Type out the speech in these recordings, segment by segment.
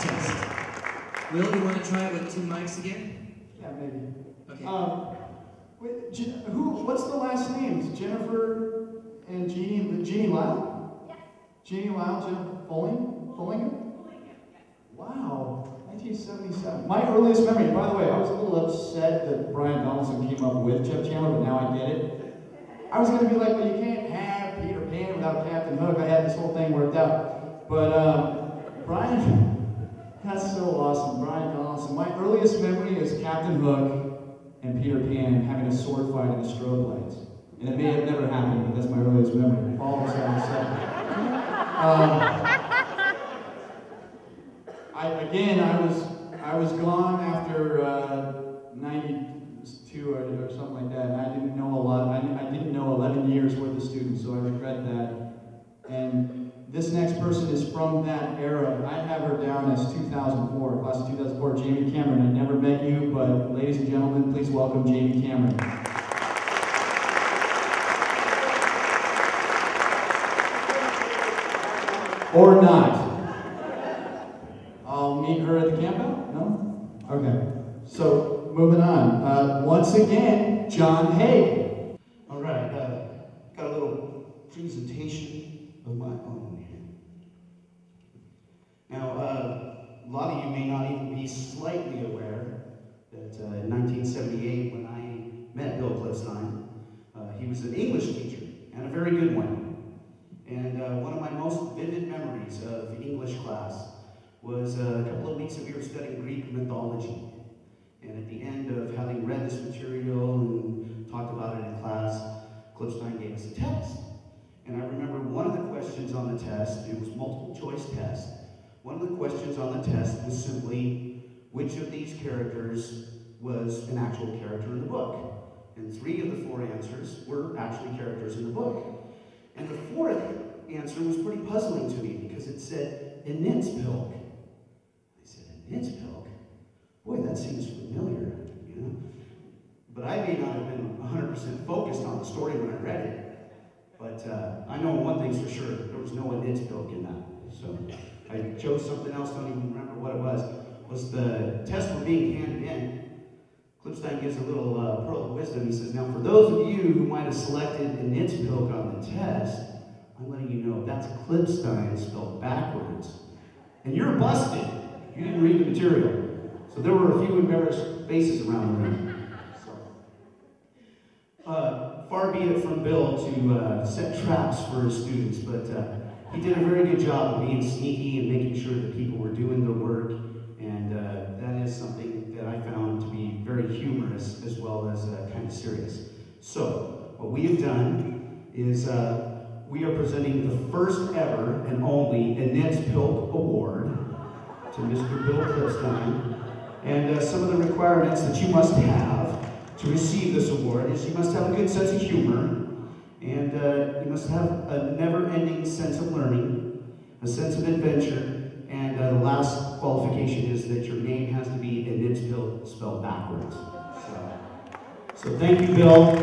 Test. Will, you want to try it with 2 mics again? Yeah, maybe. Okay. What's the last names? Jennifer and Jeannie? Jeannie Lyle? Yes. Jeannie Lyle, Jennifer Fullinger? Wow, 1977. My earliest memory, by the way, I was a little upset that Brian Donaldson came up with Jeff Chandler, but now I get it. I was going to be like, well, you can't have Peter Pan without Captain Hook. I had this whole thing worked out. But Brian, that's so awesome. Brian Donaldson. My earliest memory is Captain Hook and Peter Pan having a sword fight in the strobe lights. And it may have never happened, but that's my earliest memory. All of a sudden, I was gone after 92 or something like that, and I didn't know a lot. I didn't know 11 years worth of students, so I regret that. And this next person is from that era. I have her down as 2004, class of 2004, Jamie Cameron. I never met you, but ladies and gentlemen, please welcome Jamie Cameron. Or not. I'll meet her at the campout? No? Okay. So, moving on. Once again, John Hague. All right. Got a little presentation of my own here. Now, a lot of you may not even be slightly aware that in 1978, when I met Bill Klipstine, he was an English teacher, and a very good one. And one of my most vivid memories of English class was a couple of weeks that we were studying Greek mythology. And at the end of having read this material and talked about it in class, Klipstine gave us a test. And I remember one of the questions on the test, it was multiple choice test. One of the questions on the test was simply, which of these characters was an actual character in the book? And 3 of the 4 answers were actually characters in the book. And the 4th answer was pretty puzzling to me because it said, Enitzpilk. I said, Enitzpilk? Boy, that seems familiar, you know? But I may not have been 100% focused on the story when I read it. But I know one thing's for sure, there was no Enitzpilk in that. So I chose something else, don't even remember what it was. Was the tests were being handed in. Klipstine gives a little pearl of wisdom. He says, now for those of you who might have selected an Enitzpilk on the test, I'm letting you know that's Klipstine spelled backwards. And you're busted. You didn't read the material. So there were a few embarrassed faces around the room. Far be it from Bill to set traps for his students, but he did a very good job of being sneaky and making sure that people were doing their work. And that is something that I found to be very humorous as well as kind of serious. So, what we have done is we are presenting the first ever and only Enitzpilk Award to Mr. Bill Klipstine. And some of the requirements that you must have to receive this award is you must have a good sense of humor, and you must have a never-ending sense of learning, a sense of adventure, and the last qualification is that your name has to be Enitzpilk spelled backwards. So thank you, Bill,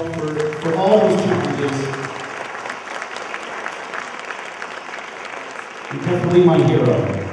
for all those challenges. You're definitely my hero.